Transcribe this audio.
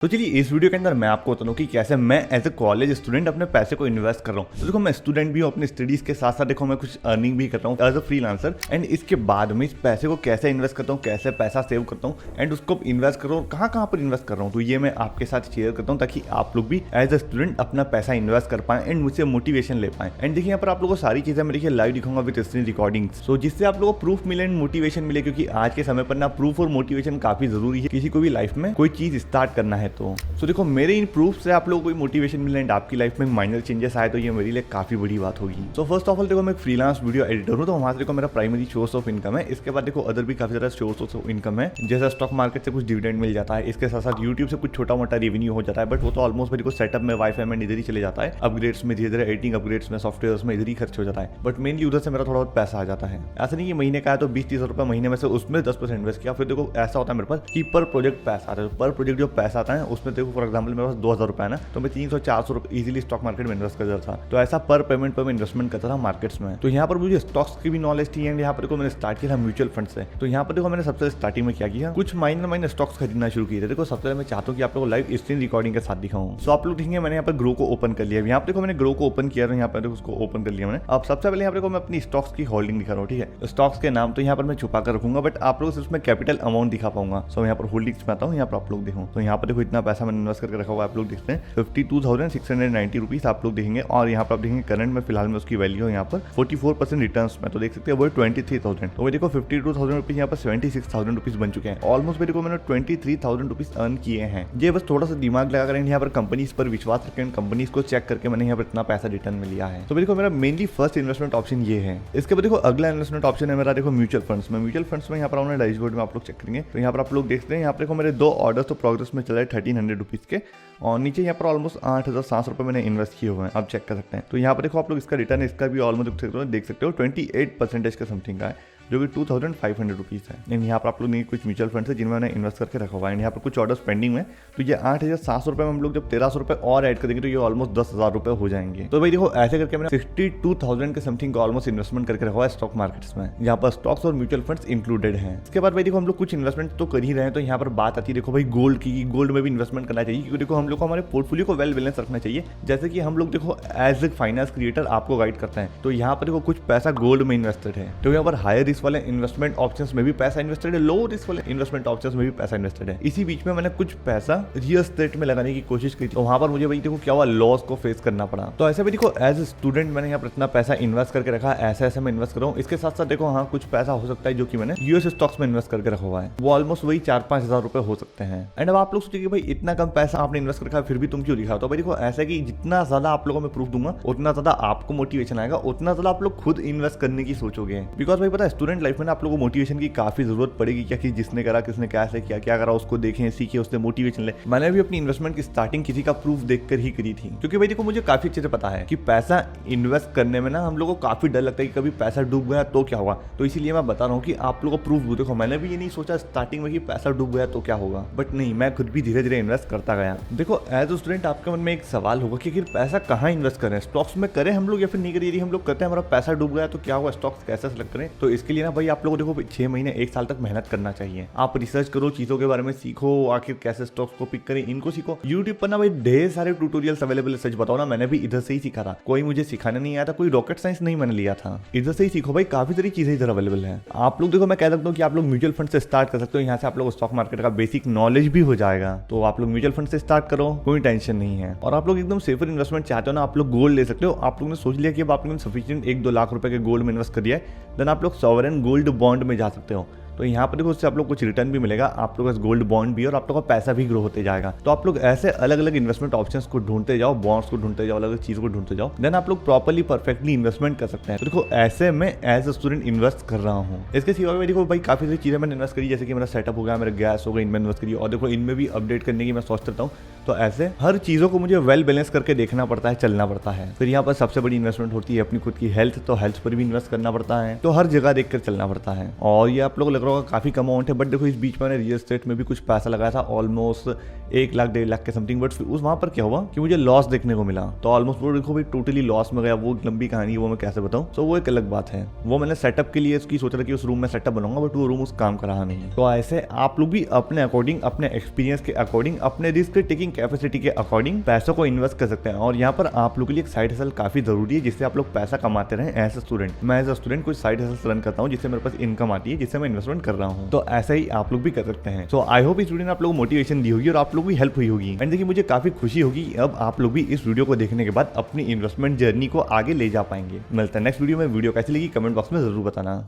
तो चलिए इस वीडियो के अंदर मैं आपको बताऊँ कि कैसे मैं एज ए कॉलेज स्टूडेंट अपने पैसे को इन्वेस्ट कर रहा हूँ। तो देखो मैं स्टूडेंट भी हूँ, अपनी स्टडीज के साथ साथ देखो मैं कुछ अर्निंग भी करता हूँ एज अ फ्रीलांसर। एंड इसके बाद में इस पैसे को कैसे इन्वेस्ट करता हूँ, कैसे पैसा सेव करता हूँ एंड उसको इन्वेस्ट कर रहा हूँ, कहाँ पर इन्वेस्ट कर रहा हूँ, तो ये मैं आपके साथ शेयर करता हूँ ताकि आप लोग भी एज अ स्टूडेंट अपना पैसा इन्वेस्ट कर पाए एंड मुझसे मोटिवेशन ले पाए। एंड देखिए यहाँ पर आप लोगों को सारी चीजें मैं देखिए लाइव दिखाऊंगा विद स्क्रीन रिकॉर्डिंग, सो जिससे आप लोगों को प्रूफ मिले एंड मोटिवेशन मिले, क्योंकि आज के समय पर ना प्रूफ और मोटिवेशन काफी जरूरी है किसी को भी लाइफ में कोई चीज स्टार्ट करना है। तो देखो मेरे इन प्रूफ से आप लोगों को मोटिवेशन मिले एंड आपकी लाइफ में माइनर चेंजेस आए तो ये मेरे लिए काफी बड़ी बात होगी। सो फर्स्ट ऑफ ऑल देखो मैं एक फ्रीलांस वीडियो एडिटर हूँ, तो वहां से देखो मेरा प्राइमरी सोर्स ऑफ इनकम है। इसके बाद देखो अदर भी काफी सारा सोर्स ऑफ इनकम है, जैसे स्टॉक मार्केट से कुछ डिविडेंड मिल जाता है, इसके साथ साथ यूट्यूब से कुछ छोटा मोटा रेवेन्यू हो जाता है, बट वो तो ऑलमोस्ट मेरे को सेटअप में वाईफाई में इधर ही चले जाता है, अपग्रेड्स में धीरे धीरे एडिटिंग अपग्रेड्स में सॉफ्टवेयर में इधर ही खर्च हो जाता है, बट मेनली उधर से मेरा थोड़ा बहुत पैसा आ जाता है। ऐसा नहीं कि महीने का है तो 20-30 रुपए महीने में से उसमें 10% इन्वेस्ट किया। फिर देखो ऐसा होता है मेरे पास कि पर प्रोजेक्ट पैसा आता है, पर प्रोजेक्ट जो पैसा आता है उसमें देखो फॉर एग्जाम्पल मेरे पास 2000 रुपए है ना, तो मैं 300-400 रुपए इजीली स्टॉक मार्केट में इन्वेस्ट कर देता था। तो ऐसा पर पेमेंट पर मैं इन्वेस्टमेंट करता था मार्केट्स में। तो यहाँ पर मुझे स्टॉक्स की भी नॉलेज थी एंड यहाँ पर देखो मैंने स्टार्ट किया था म्यूचुअल फंड से। तो यहाँ पर देखो मैंने सबसे स्टार्टिंग में क्या किया, कुछ माइनर स्टॉक्स खरीदना शुरू किए थे। देखो सबसे पहले मैं चाहता हूँ कि आप लोगों को लाइव स्क्रीन रिकॉर्डिंग के साथ दिखाऊं। सो आप लोग देखेंगे मैंने यहाँ पर ग्रो को ओपन कर लिया। यहाँ पर देखो मैंने ग्रो को ओपन किया, यहाँ पर उसको ओपन कर लिया मैंने। अब सबसे पहले यहाँ पर देखो मैं अपनी स्टॉक्स की होल्डिंग दिखा रहा हूँ, ठीक है। स्टॉक्स के नाम तो यहाँ पर मैं छुपा कर रखूंगा, बट आप लोग उसमें कैपिटल अमाउंट दिखा पाऊंगा। सो यहाँ पर होल्डिंग्स में आता हूँ, यहाँ पर आप लोग देखो तो यहाँ पर देखो इतना पैसा मैंने इन्वेस्ट करके रखा हुआ आप लोग देखते हैं 52,690 रुपीज आप लोग देखेंगे। और यहाँ पर आप देखेंगे करंट में फिलहाल में उसकी वैल्यू है यहाँ पर 44% रिटर्न्स में, तो देख सकते हैं वो 23,000। तो वो देखो 52,000 रुपीज यहाँ पर 76,000 रुपीज बन चुके हैं। ऑलमोस्ट मेरे को मैंने 23,000 रुपीज अर्न किए हैं। ये बस थोड़ा सा दिमाग लगा कर यहाँ पर कंपनीज पर विश्वास रखें, कंपनीज को चेक करके मैंने यहाँ पर इतना पैसा रिटर्न में लिया है। तो देखो मेरा मेनली फर्स्ट इन्वेस्टमेंट ऑप्शन ये है। इसके बाद देखो अगला इन्वेस्टमेंट ऑप्शन है मेरा देखो म्यूचुअल फंड्स में। म्यूचुअल फंड्स में यहाँ पर डैशबोर्ड में आप लोग चेक करेंगे तो यहाँ पर आप लोग देखते हैं यहाँ पर देखो मेरे 2 ऑर्डर्स तो प्रोग्रेस में चल रहे 1300 रुपीज के, और नीचे यहाँ पर ऑलमोस्ट 8,700 रुपए मैंने इन्वेस्ट किए हुए हैं, आप चेक कर सकते हैं। तो यहाँ पर देखो आप लोग इसका रिटर्न इसका भी ऑलमोस्ट देख सकते हो 28% का समथिंग का है, जो कि 2,500 रुपीज है। एंड यहाँ पर आप लोग नहीं कुछ म्यूचुअल फंड है जिनमें मैंने इन्वेस्ट करके रखा हुआ है। यहाँ पर कुछ ऑर्डर्स पेंडिंग में, तो ये 8,700 रुपए में हम लोग जब 1,300 रुपए और ऐड कर देंगे तो ये ऑलमोस्ट 10,000 रुपए हो जाएंगे। तो भाई देखो ऐसे करके मैंने 62,000 के समथिंग का ऑलमोस्ट इन्वेस्टमेंट करके रखा हुआ है स्टॉक मार्केट्स में, यहाँ पर स्टॉक्स और म्यूचुअल फंड्स इंक्लूडेड है। इसके बाद भाई देखो हम लोग कुछ इन्वेस्टमेंट तो कर ही रहे हैं, तो यहाँ पर बात आती है देखो भाई गोल्ड की, गोल्ड में भी इन्वेस्टमेंट करना चाहिए, क्योंकि देखो हम लोग को हमारे पोर्टफोलियो को वेल बैलेंस रखना चाहिए। जैसे कि हम लोग देखो एज ए फाइनेंस क्रिएटर आपको गाइड करते हैं, तो यहाँ पर देखो कुछ पैसा गोल्ड में इन्वेस्टेड है, तो यहाँ पर हायर रिस्क वाले इन्वेस्टमेंट ऑप्शंस में भी पैसा इन्वेस्टेड है, लो रिस्क वाले इन्वेस्टमेंट ऑप्शंस में भी पैसा इन्वेस्टेड है। इसी बीच में मैंने कुछ पैसा रियल एस्टेट में लगाने की कोशिश की, तो वहां पर मुझे भाई देखो क्या हुआ, लॉस को फेस करना पड़ा। तो ऐसे भी देखो एज ए स्टूडेंट मैंने यहाँ पर इतना पैसा इन्वेस्ट करके रखा, ऐसे मैं इन्वेस्ट कर रहा हूँ। इसके साथ साथ देखो हाँ कुछ पैसा हो सकता है जो कि मैंने यूएस स्टॉक्स में इन्वेस्ट करके रखा हुआ है, वो ऑलमोस्ट वही 4-5 हजार रुपए हो सकते हैं। एंड अब आप लोग सोचिए भाई इतना कम पैसा आपने इन्वेस्ट कर रखा है फिर भी तुम क्यों दिखाओ। तो भाई देखो ऐसा कि जितना ज्यादा आप लोगों में प्रूफ दूंगा उतना ज्यादा आपको मोटिवेशन आएगा, उतना ज्यादा आप लोग खुद इन्वेस्ट करने की सोचोगे। बिकॉज भाई पता है स्टूडेंट लाइफ में ना आप लोगों को मोटिवेशन की काफी जरूरत पड़ेगी, क्या कि जिसने करा किसने कैसे किया क्या करा उसको देखें सीखे उससे मोटिवेशन ले। मैंने भी अपनी इन्वेस्टमेंट की स्टार्टिंग किसी का प्रूफ देखकर ही करी थी, क्योंकि भाई देखो मुझे काफी अच्छे से पता है कि पैसा इन्वेस्ट करने में ना हम लोगों को काफी डर लगता है कि कभी पैसा डूब गया तो क्या होगा। तो इसीलिए मैं बता रहा हूँ कि आप लोगों को प्रूफ दो। देखो मैंने भी ये नहीं सोचा स्टार्टिंग में कि पैसा डूब गया तो क्या होगा, बट नहीं मैं खुद भी धीरे धीरे इन्वेस्ट करता गया। देखो एज ए स्टूडेंट आपके मन में एक सवाल होगा कि पैसा कहाँ इन्वेस्ट करें, स्टॉक्स में करें हम लोग या फिर नहीं करें। यदि हम लोग करते हैं हमारा पैसा डूब गया तो क्या होगा, स्टॉक्स कैसे सेलेक्ट करें। तो इसके लिए ना भाई आप लोगों को देखो 6 महीने 1 साल तक मेहनत करना चाहिए। आप रिसर्च करो, चीजों के बारे में सीखो, आखिर कैसे स्टॉक्स को पिक करें इनको सीखो। यूट्यूब पर ना भाई ढेर सारे ट्यूटोरियल्स अवेलेबल है, सच बताओ ना मैंने भी इधर से ही सीखा था, कोई मुझे सिखाने नहीं आया था, कोई रॉकेट साइंस नहीं मैंने लिया था, इधर से ही सीखो भाई, काफी सारी चीजें इधर अवेलेबल है। आप लोग देखो मैं कह सकता हूँ कि आप लोग म्यूचुअल फंड से स्टार्ट कर सकते हो, यहाँ से आप लोग स्टॉक मार्केट का बेसिक नॉलेज भी हो जाएगा। तो आप लोग म्यूचुअल फंड से स्टार्ट करो, कोई टेंशन नहीं है। और आप लोग एकदम सेफर इन्वेस्टमेंट चाहते हो ना, आप लोग गोल्ड ले सकते हो। आप लोगों ने सोच लिया कि अब आप लोगों ने सफिशिएंट 1-2 लाख रुपए के गोल्ड में इन्वेस्ट कर दिया है, देन आप लोग सॉवरेन गोल्ड बॉन्ड में जा सकते हो। तो यहाँ पर देखो उससे आप लोग कुछ रिटर्न भी मिलेगा, आप लोग गोल्ड बॉन्ड भी और आप लोग का पैसा भी ग्रो होते जाएगा। तो आप लोग ऐसे अलग अलग इन्वेस्टमेंट ऑप्शंस को ढूंढते जाओ, बॉन्ड्स को ढूंढते जाओ, अलग अलग चीज को ढूंढते जाओ, देन आप लोग प्रॉपर्ली परफेक्टली इन्वेस्टमेंट कर सकते हैं। तो देखो ऐसे में एज ए स्टूडेंट इन्वेस्ट कर रहा हूँ। इसके सिवा भी देखो भाई काफी सारी चीजें मैंने इन्वेस्ट करी, जैसे कि मेरा सेटअप हो गया, मेरा गैस हो गया, इनमें इन्वेस्ट करी। और देखो इनमें भी अपडेट करने की मैं सोच करता हूँ, तो ऐसे हर चीजों को मुझे वेल बैलेंस करके देखना पड़ता है, चलना पड़ता है। फिर यहाँ पर सबसे बड़ी इन्वेस्टमेंट होती है अपनी खुद की हेल्थ, तो हेल्थ पर भी इन्वेस्ट करना पड़ता है। तो हर जगह देखकर चलना पड़ता है। और ये आप लोग लग रहा होगा काफी कम अमाउंट है, बट देखो इस बीच में मैंने रियल एस्टेट में भी कुछ पैसा लगाया था, ऑलमोस्ट 1 लाख 1.5 लाख के समथिंग। बट उस वहां पर क्या हुआ कि मुझे लॉस देखने को मिला, तो ऑलमोस्ट वो देखो भाई टोटली लॉस में गया। वो लंबी कहानी है, वो मैं कैसे बताऊं, तो वो एक अलग बात है। वो मैंने सेटअप के लिए उसकी सोचा था कि उस रूम में सेटअप बनाऊंगा, बट वो रूम उस काम का रहा नहीं। तो ऐसे आप लोग भी अपने अकॉर्डिंग, अपने एक्सपीरियंस के अकॉर्डिंग, अपने रिस्क टेकिंग कैपेसिटी के अकॉर्डिंग पैसों को इन्वेस्ट कर सकते हैं। और यहाँ पर आप लोग के लिए एक साइड हसल काफी जरूरी है, जिससे आप लोग पैसा कमाते रहे एज ए स्टूडेंट। मैं एज ए स्टूडेंट कुछ साइड हसल रन करता हूँ, जिससे मेरे पास इनकम आती है, जिससे मैं इन्वेस्टमेंट कर रहा हूँ। तो ऐसा ही आप लोग भी कर सकते हैं। सो आई होप इस वीडियो ने आप लोग मोटिवेशन दी होगी और आप लोग भी हेल्प हुई होगी। एंड देखिए मुझे काफी खुशी होगी अब आप लोग भी इस वीडियो को देखने के बाद अपनी इन्वेस्टमेंट जर्नी को आगे ले जा पाएंगे। मिलता है नेक्स्ट वीडियो में। वीडियो कैसी लगी कमेंट बॉक्स में जरूर बताना।